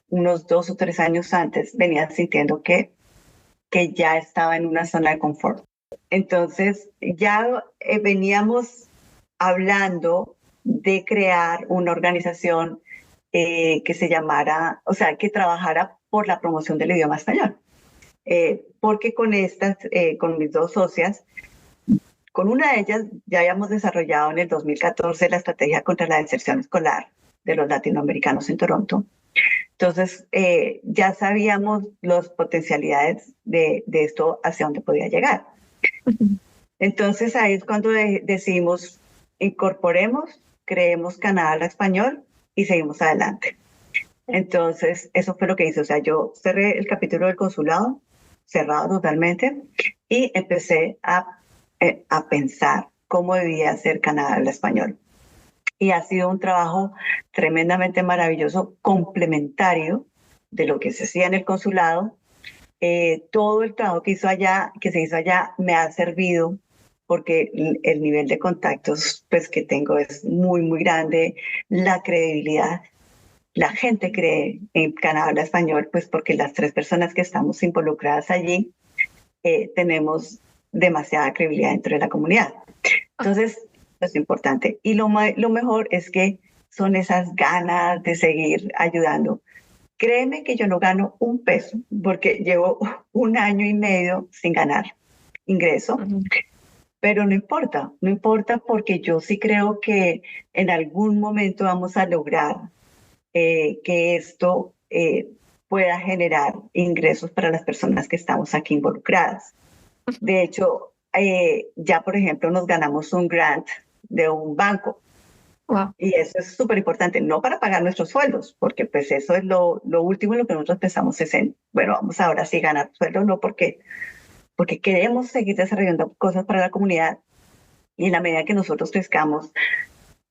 unos 2 o 3 años antes, venía sintiendo que ya estaba en una zona de confort. Entonces ya veníamos hablando de crear una organización que se llamara, o sea, que trabajara por la promoción del idioma español. Porque con mis dos socias, con una de ellas ya habíamos desarrollado en el 2014 la estrategia contra la deserción escolar de los latinoamericanos en Toronto. Entonces, ya sabíamos las potencialidades de esto hacia dónde podía llegar. Entonces, ahí es cuando decidimos incorporemos, creemos Canadá al español y seguimos adelante. Entonces, eso fue lo que hice. O sea, yo cerré el capítulo del consulado, cerrado totalmente, y empecé a pensar cómo debía ser Canadá al español. Y ha sido un trabajo tremendamente maravilloso, complementario de lo que se hacía en el consulado. Todo el trabajo que se hizo allá me ha servido porque el nivel de contactos pues, que tengo es muy, muy grande, la credibilidad. La gente cree en Canadá Habla Español, pues porque las 3 personas que estamos involucradas allí tenemos demasiada credibilidad dentro de la comunidad. Entonces, es importante. Y lo mejor es que son esas ganas de seguir ayudando. Créeme que yo no gano un peso porque llevo 1 año y medio sin ganar ingreso, pero no importa porque yo sí creo que en algún momento vamos a lograr que esto pueda generar ingresos para las personas que estamos aquí involucradas. De hecho, ya por ejemplo nos ganamos un grant de un banco.
Wow.
Y eso es súper importante, no para pagar nuestros sueldos, porque pues eso es lo último en lo que nosotros pensamos es en, bueno, vamos ahora sí ganar sueldo, no porque queremos seguir desarrollando cosas para la comunidad y en la medida que nosotros crezcamos,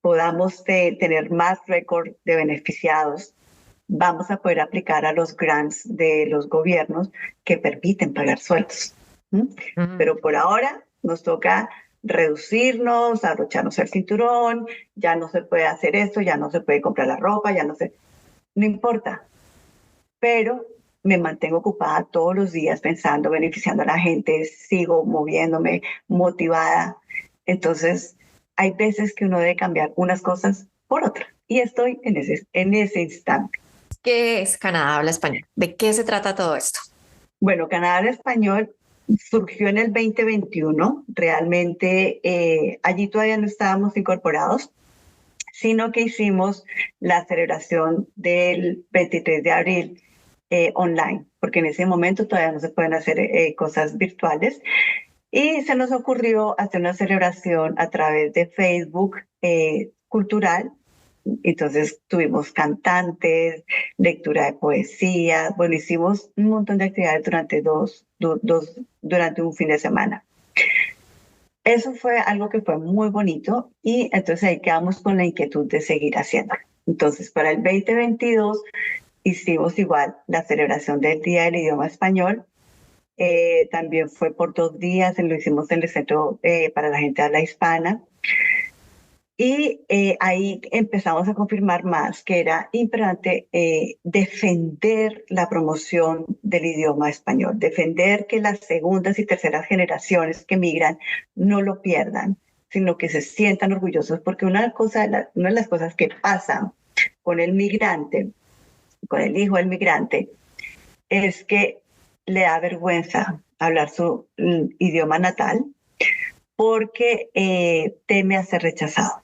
podamos tener más récord de beneficiados, vamos a poder aplicar a los grants de los gobiernos que permiten pagar sueldos. Pero por ahora nos toca reducirnos, abrocharnos el cinturón, ya no se puede hacer esto, ya no se puede comprar la ropa, no importa. Pero me mantengo ocupada todos los días pensando, beneficiando a la gente, sigo moviéndome, motivada. Entonces, hay veces que uno debe cambiar unas cosas por otras. Y estoy en ese instante.
¿Qué es Canadá Habla Español? ¿De qué se trata todo esto?
Bueno, Canadá Habla Español surgió en el 2021. Realmente allí todavía no estábamos incorporados, sino que hicimos la celebración del 23 de abril online, porque en ese momento todavía no se pueden hacer cosas virtuales. Y se nos ocurrió hacer una celebración a través de Facebook cultural. Entonces tuvimos cantantes, lectura de poesía, bueno, hicimos un montón de actividades durante un fin de semana. Eso fue algo que fue muy bonito y entonces ahí quedamos con la inquietud de seguir haciéndolo. Entonces para el 2022 hicimos igual la celebración del Día del Idioma Español. También fue por 2 días, lo hicimos en el Centro para la Gente de Habla Hispana. Y ahí empezamos a confirmar más que era importante defender la promoción del idioma español, defender que las segundas y terceras generaciones que migran no lo pierdan, sino que se sientan orgullosos, porque una de las cosas que pasa con el migrante, con el hijo del migrante, es que le da vergüenza hablar su idioma natal porque teme a ser rechazado.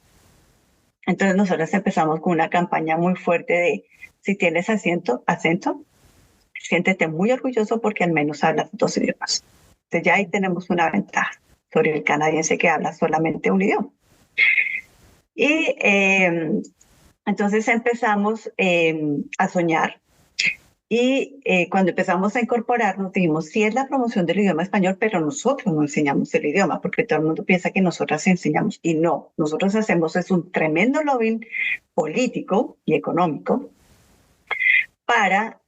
Entonces nosotros empezamos con una campaña muy fuerte de si tienes acento, siéntete muy orgulloso porque al menos hablas 2 idiomas. Entonces ya ahí tenemos una ventaja sobre el canadiense que habla solamente un idioma. Y entonces empezamos a soñar. Y cuando empezamos a incorporarnos, dijimos, sí es la promoción del idioma español, pero nosotros no enseñamos el idioma, porque todo el mundo piensa que nosotras enseñamos. Y no, nosotros hacemos es un tremendo lobbying político y económico para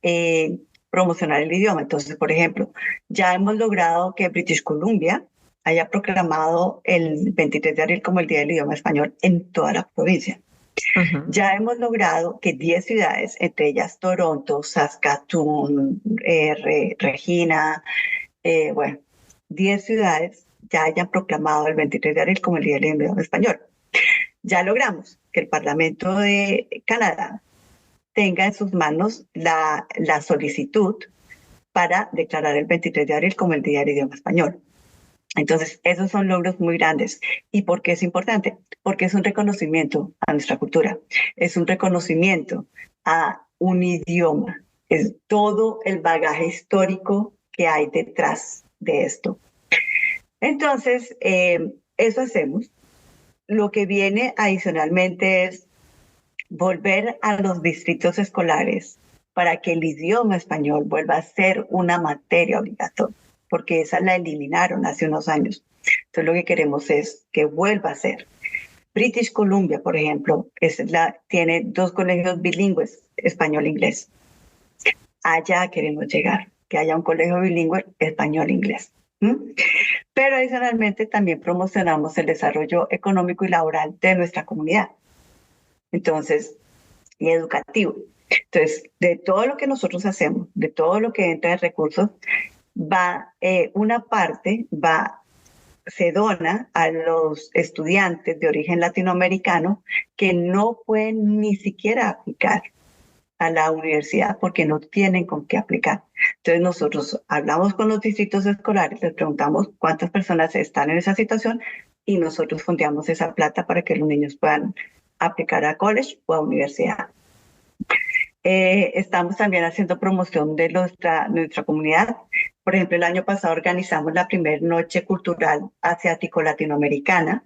promocionar el idioma. Entonces, por ejemplo, ya hemos logrado que British Columbia haya proclamado el 23 de abril como el Día del Idioma Español en toda la provincia. Ya hemos logrado que 10 ciudades, entre ellas Toronto, Saskatoon, Regina, bueno, 10 ciudades ya hayan proclamado el 23 de abril como el Día del Idioma Español. Ya logramos que el Parlamento de Canadá tenga en sus manos la solicitud para declarar el 23 de abril como el Día del Idioma Español. Entonces, esos son logros muy grandes. ¿Y por qué es importante? Porque es un reconocimiento a nuestra cultura, es un reconocimiento a un idioma, es todo el bagaje histórico que hay detrás de esto. Entonces, eso hacemos. Lo que viene adicionalmente es volver a los distritos escolares para que el idioma español vuelva a ser una materia obligatoria, porque esa la eliminaron hace unos años. Entonces lo que queremos es que vuelva a ser. British Columbia, por ejemplo, tiene 2 colegios bilingües, español-inglés. Allá queremos llegar, que haya un colegio bilingüe español-inglés. Pero adicionalmente también promocionamos el desarrollo económico y laboral de nuestra comunidad. Entonces, y educativo. Entonces, de todo lo que nosotros hacemos, de todo lo que entra en recursos, una parte se dona a los estudiantes de origen latinoamericano que no pueden ni siquiera aplicar a la universidad porque no tienen con qué aplicar. Entonces nosotros hablamos con los distritos escolares, les preguntamos cuántas personas están en esa situación y nosotros fondeamos esa plata para que los niños puedan aplicar a college o a universidad. Estamos también haciendo promoción de nuestra comunidad. Por ejemplo, el año pasado organizamos la primera noche cultural asiático-latinoamericana.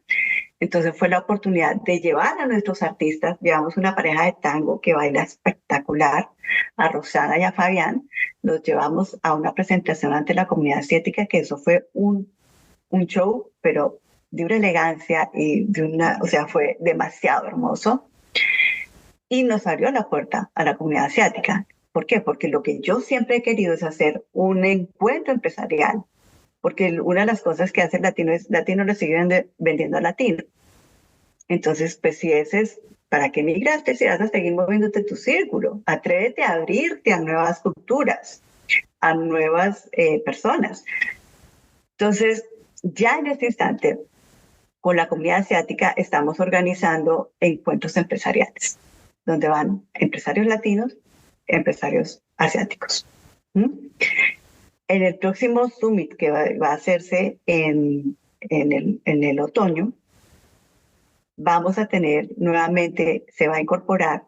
Entonces fue la oportunidad de llevar a nuestros artistas. Llevamos una pareja de tango que baila espectacular, a Rosana y a Fabián. Los llevamos a una presentación ante la comunidad asiática, que eso fue un show, pero de una elegancia y fue demasiado hermoso. Y nos abrió la puerta a la comunidad asiática. ¿Por qué? Porque lo que yo siempre he querido es hacer un encuentro empresarial. Porque una de las cosas que hace el latino es, latino lo sigue vendiendo a latino. Entonces, pues si ese es, ¿para qué migraste si vas a seguir moviéndote tu círculo? Atrévete a abrirte a nuevas culturas, a nuevas personas. Entonces, ya en este instante, con la comunidad asiática estamos organizando encuentros empresariales, donde van empresarios latinos, empresarios asiáticos. En el próximo Summit que va a hacerse en el otoño, vamos a tener nuevamente, se va a incorporar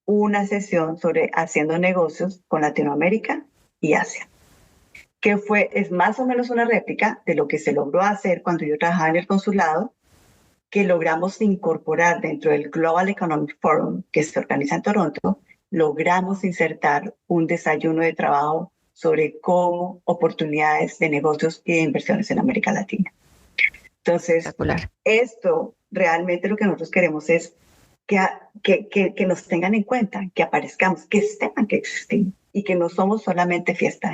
una sesión sobre haciendo negocios con Latinoamérica y Asia, que es más o menos una réplica de lo que se logró hacer cuando yo trabajaba en el consulado, que logramos incorporar dentro del Global Economic Forum que se organiza en Toronto, logramos insertar un desayuno de trabajo sobre cómo oportunidades de negocios y de inversiones en América Latina. Entonces, esto realmente lo que nosotros queremos es que nos tengan en cuenta, que aparezcamos, que sepan que existimos y que no somos solamente fiesta,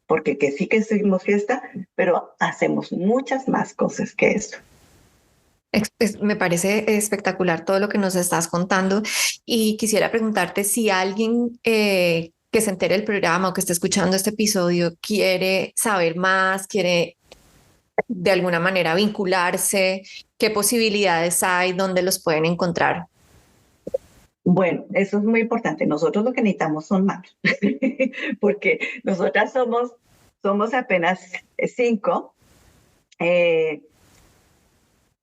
porque que sí que seguimos fiesta, pero hacemos muchas más cosas que eso.
Me parece espectacular todo lo que nos estás contando y quisiera preguntarte si alguien que se entere del programa o que esté escuchando este episodio quiere saber más, quiere de alguna manera vincularse, qué posibilidades hay, dónde los pueden encontrar.
Bueno, eso es muy importante. Nosotros lo que necesitamos son manos, porque nosotras somos apenas 5.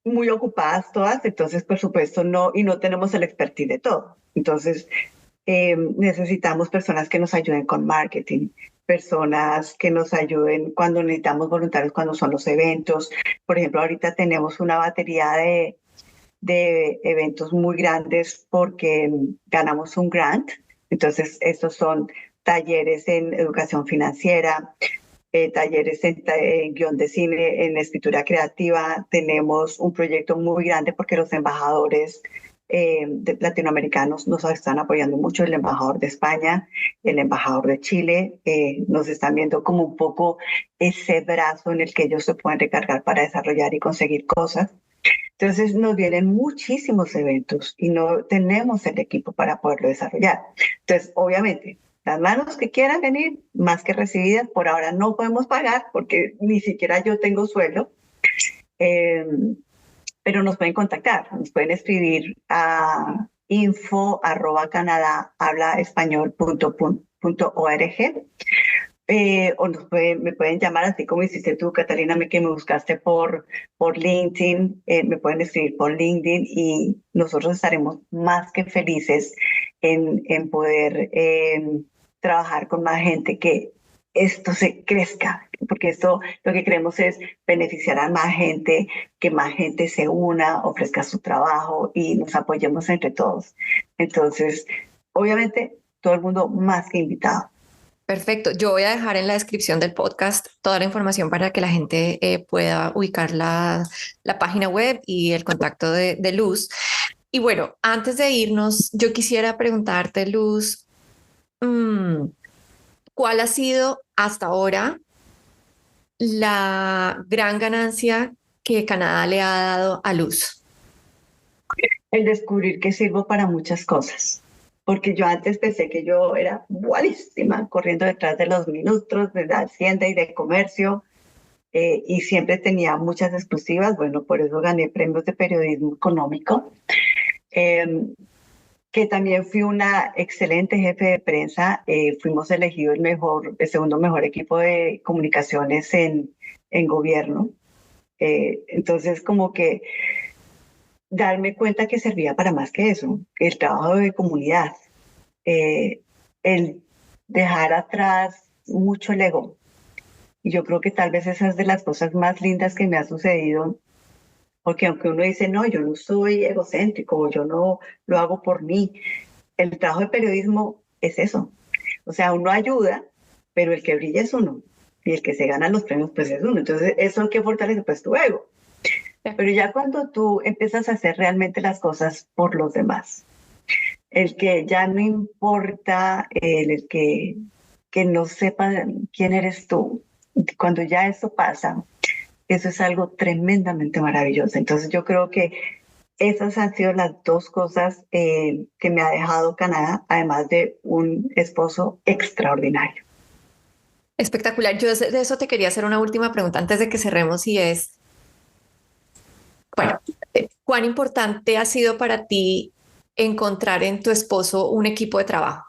Muy ocupadas todas, entonces por supuesto no tenemos el expertise de todo. Entonces necesitamos personas que nos ayuden con marketing, personas que nos ayuden cuando necesitamos voluntarios, cuando son los eventos. Por ejemplo, ahorita tenemos una batería de eventos muy grandes porque ganamos un grant. Entonces estos son talleres en educación financiera, talleres en guión de cine, en escritura creativa. Tenemos un proyecto muy grande porque los embajadores latinoamericanos nos están apoyando mucho, el embajador de España, el embajador de Chile, nos están viendo como un poco ese brazo en el que ellos se pueden recargar para desarrollar y conseguir cosas. Entonces nos vienen muchísimos eventos y no tenemos el equipo para poderlo desarrollar. Entonces, obviamente, las manos que quieran venir, más que recibidas, por ahora no podemos pagar porque ni siquiera yo tengo sueldo. Eh, pero nos pueden contactar, nos pueden escribir a info@canadahablaespañol.org o me pueden llamar, así como hiciste tú, Catalina, que me buscaste por LinkedIn, me pueden escribir por LinkedIn y nosotros estaremos más que felices en poder trabajar con más gente, que esto se crezca, porque esto lo que queremos es beneficiar a más gente, que más gente se una, ofrezca su trabajo y nos apoyemos entre todos. Entonces, obviamente, todo el mundo más que invitado.
Perfecto. Yo voy a dejar en la descripción del podcast toda la información para que la gente pueda ubicar la página web y el contacto de Luz. Y bueno, antes de irnos, yo quisiera preguntarte, Luz, ¿cuál ha sido hasta ahora la gran ganancia que Canadá le ha dado a Luz?
El descubrir que sirvo para muchas cosas. Porque yo antes pensé que yo era buenísima corriendo detrás de los ministros de la Hacienda y de Comercio, y siempre tenía muchas exclusivas. Bueno, por eso gané premios de periodismo económico. Que también fui una excelente jefe de prensa. Fuimos elegidos el segundo mejor equipo de comunicaciones en gobierno. Entonces, como que darme cuenta que servía para más que eso, el trabajo de comunidad, el dejar atrás mucho el ego. Y yo creo que tal vez esa es de las cosas más lindas que me ha sucedido, porque aunque uno dice, no, yo no soy egocéntrico, yo no lo hago por mí, el trabajo de periodismo es eso. O sea, uno ayuda, pero el que brilla es uno, y el que se gana los premios, pues es uno. Entonces, eso que fortalece, pues tu ego. Pero ya cuando tú empiezas a hacer realmente las cosas por los demás, el que ya no importa que no sepan quién eres tú, cuando ya eso pasa, eso es algo tremendamente maravilloso. Entonces yo creo que esas han sido las dos cosas que me ha dejado Canadá, además de un esposo extraordinario.
Espectacular. Yo de eso te quería hacer una última pregunta antes de que cerremos y es, bueno, ¿cuán importante ha sido para ti encontrar en tu esposo un equipo de trabajo?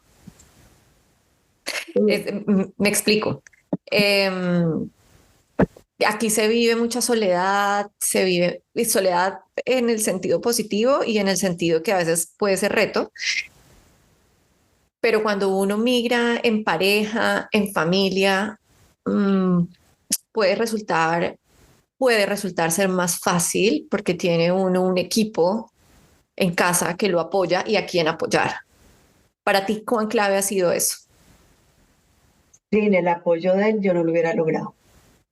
Me explico. Em, Aquí se vive mucha soledad, se vive y soledad en el sentido positivo y en el sentido que a veces puede ser reto, pero cuando uno migra en pareja, en familia, mm, puede puede resultar ser más fácil porque tiene uno un equipo en casa que lo apoya y a quien apoyar. Para ti, ¿cuán clave ha sido eso?
Sin el apoyo de él, yo no lo hubiera logrado,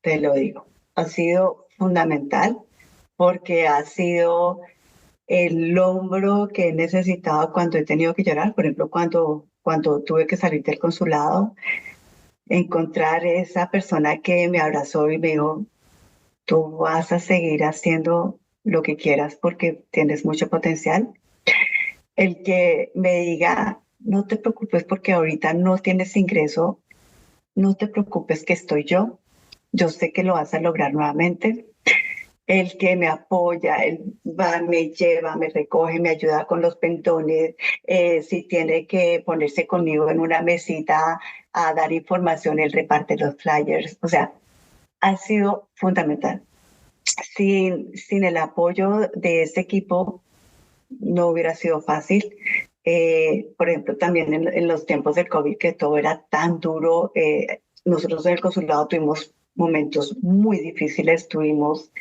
te lo digo. Ha sido fundamental porque ha sido el hombro que he necesitado cuando he tenido que llorar. Por ejemplo, cuando tuve que salir del consulado, encontrar esa persona que me abrazó y me dijo, tú vas a seguir haciendo lo que quieras porque tienes mucho potencial. El que me diga, no te preocupes porque ahorita no tienes ingreso, no te preocupes que estoy yo sé que lo vas a lograr nuevamente. El que me apoya, él va, me lleva, me recoge, me ayuda con los pentones, si tiene que ponerse conmigo en una mesita a dar información, él reparte los flyers, o sea, ha sido fundamental. Sin el apoyo de este equipo no hubiera sido fácil. Por ejemplo, también en los tiempos del COVID, que todo era tan duro, nosotros en el consulado tuvimos momentos muy difíciles, tuvimos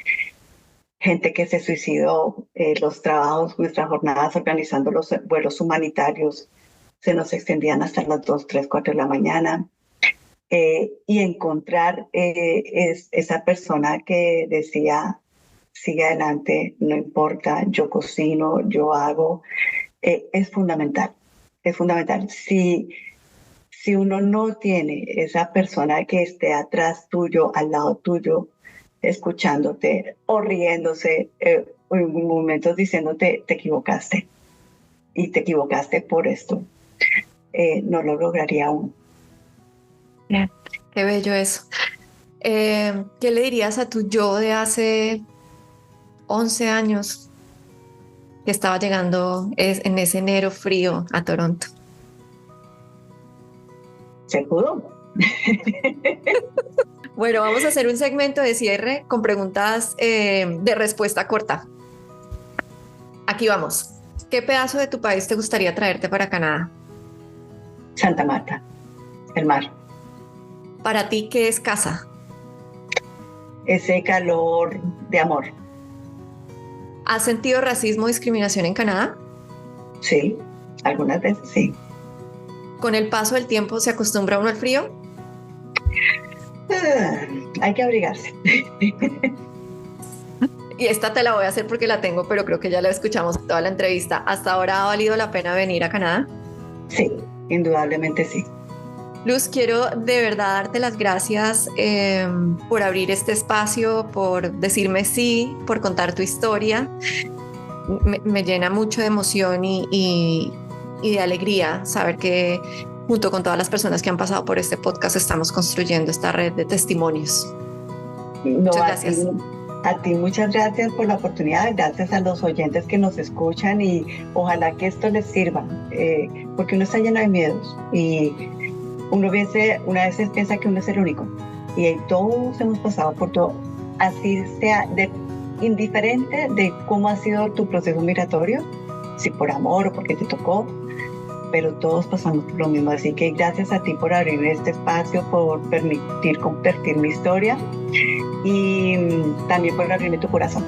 gente que se suicidó, los trabajos, nuestras jornadas organizando los vuelos humanitarios se nos extendían hasta las 2, 3, 4 de la mañana. Y encontrar esa persona que decía, sigue adelante, no importa, yo cocino, yo hago, es fundamental, es fundamental. Si uno no tiene esa persona que esté atrás tuyo, al lado tuyo, escuchándote o riéndose, o en momentos diciéndote, te equivocaste, y te equivocaste por esto, no lo lograría aún.
Qué bello eso. ¿Qué le dirías a tu yo de hace 11 años que estaba llegando en ese enero frío a Toronto?
¿Se pudo?
Bueno, vamos a hacer un segmento de cierre con preguntas de respuesta corta. Aquí vamos. ¿Qué pedazo de tu país te gustaría traerte para Canadá?
Santa Marta, el mar.
Para ti, ¿qué es casa?
Ese calor de amor.
¿Has sentido racismo o discriminación en Canadá?
Sí, algunas veces sí.
¿Con el paso del tiempo se acostumbra uno al frío?
Hay que abrigarse.
Y esta te la voy a hacer porque la tengo, pero creo que ya la escuchamos en toda la entrevista. ¿Hasta ahora ha valido la pena venir a Canadá?
Sí, indudablemente sí.
Luz, quiero de verdad darte las gracias por abrir este espacio, por decirme sí, por contar tu historia. Me llena mucho de emoción y de alegría saber que junto con todas las personas que han pasado por este podcast estamos construyendo esta red de testimonios. Muchas gracias.
A ti muchas gracias por la oportunidad, gracias a los oyentes que nos escuchan y ojalá que esto les sirva, porque uno está lleno de miedos y una vez piensa que uno es el único y todos hemos pasado por todo, así sea indiferente de cómo ha sido tu proceso migratorio, si por amor o porque te tocó, pero todos pasamos por lo mismo, así que gracias a ti por abrirme este espacio, por permitir compartir mi historia y también por abrirme tu corazón.